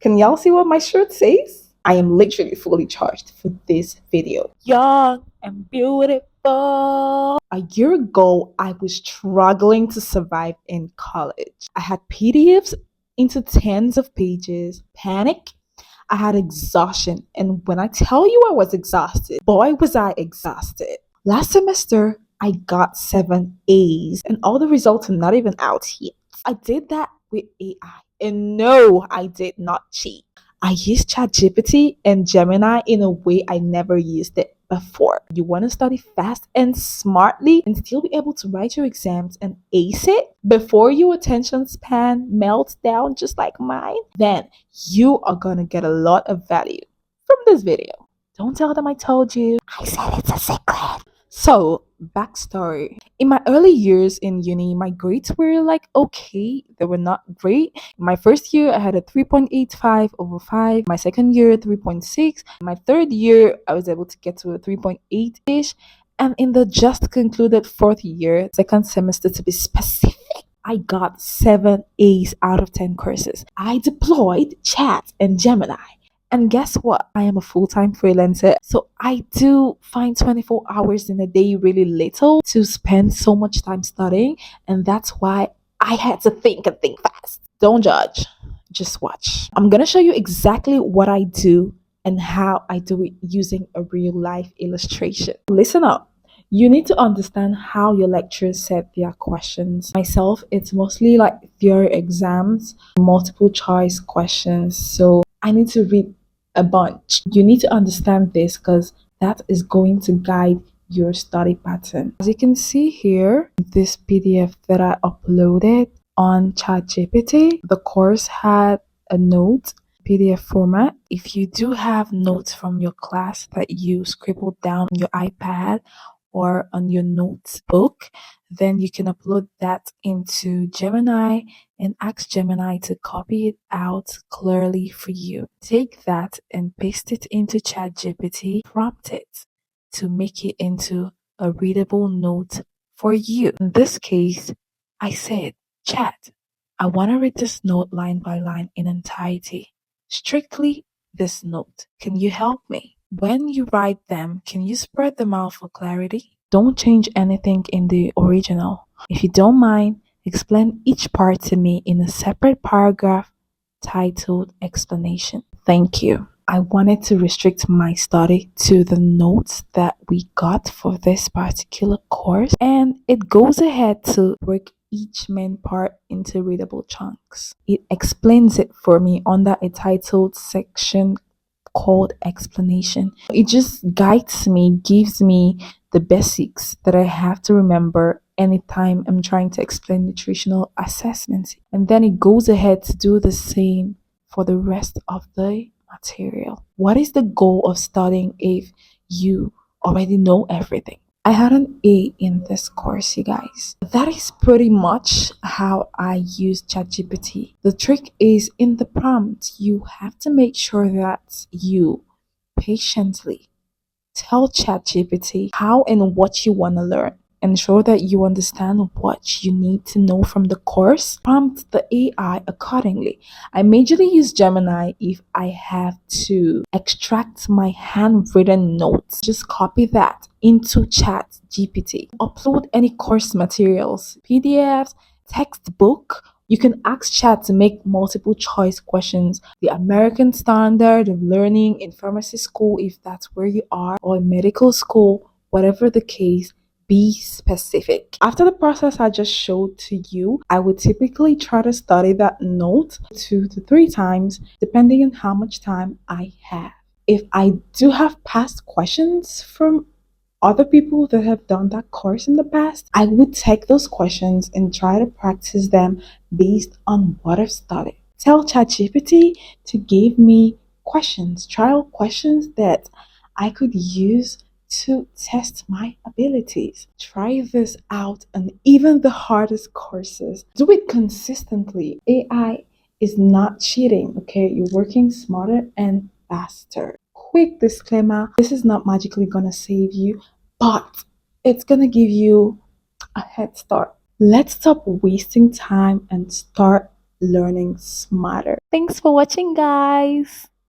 Can y'all see what my shirt says? I am literally fully charged for this video. Young and beautiful. A year ago, I was struggling to survive in college. I had PDFs into tens of pages, panic, I had exhaustion. And when I tell you I was exhausted, boy, was I exhausted. Last semester, I got 7 A's, and all the results are not even out yet. I did that with AI. And no, I did not cheat. I used ChatGPT and Gemini in a way I never used it before. You want to study fast and smartly and still be able to write your exams and ace it before your attention span melts down just like mine? Then you are going to get a lot of value from this video. Don't tell them I told you. I said it's a secret. So, backstory. In my early years in uni, my grades were like okay, they were not great. My first year, I had a 3.85 over 5. My second year, 3.6. My third year, I was able to get to a 3.8 ish. And in the just concluded fourth year, second semester to be specific, I got 7 A's out of 10 courses. I deployed Chat and Gemini. And guess what? I am a full time freelancer. So I do find 24 hours in a day really little to spend so much time studying. And that's why I had to think and think fast. Don't judge, just watch. I'm going to show you exactly what I do and how I do it using a real life illustration. Listen up. You need to understand how your lecturers set their questions. Myself, it's mostly like theory exams, multiple choice questions. So I need to read a bunch. You need to understand this because that is going to guide your study pattern. As you can see here, this PDF that I uploaded on ChatGPT, the course had a note PDF format. If you do have notes from your class that you scribbled down on your iPad or on your notebook, then you can upload that into Gemini and ask Gemini to copy it out clearly for you. Take that and paste it into ChatGPT, prompt it to make it into a readable note for you. In this case, I said, Chat, I want to read this note line by line in entirety. Strictly this note. Can you help me? When you write them, can you spread them out for clarity? Don't change anything in the original. If you don't mind, explain each part to me in a separate paragraph titled Explanation. Thank you. I wanted to restrict my study to the notes that we got for this particular course, and it goes ahead to break each main part into readable chunks. It explains it for me under a titled section called explanation. It just guides me, gives me the basics that I have to remember anytime I'm trying to explain nutritional assessments. And then it goes ahead to do the same for the rest of the material. What is the goal of studying if you already know everything? I had an A in this course, you guys. That is pretty much how I use ChatGPT. The trick is in the prompt, you have to make sure that you patiently tell ChatGPT how and what you want to learn. Ensure that you understand what you need to know from the course. Prompt the AI accordingly. I majorly use Gemini if I have to extract my handwritten notes. Just copy that into ChatGPT. Upload any course materials, PDFs, textbook. You can ask Chat to make multiple choice questions. The American standard of learning in pharmacy school, if that's where you are, or in medical school, whatever the case, be specific. After the process I just showed to you, I would typically try to study that note 2 to 3 times, depending on how much time I have. If I do have past questions from other people that have done that course in the past, I would take those questions and try to practice them based on what I've studied. Tell ChatGPT to give me questions, trial questions that I could use to test my abilities. Try this out on even the hardest courses. Do it consistently. AI is not cheating, okay? You're working smarter and faster. Quick disclaimer, this is not magically gonna save you, but it's gonna give you a head start. Let's stop wasting time and start learning smarter. Thanks for watching, guys.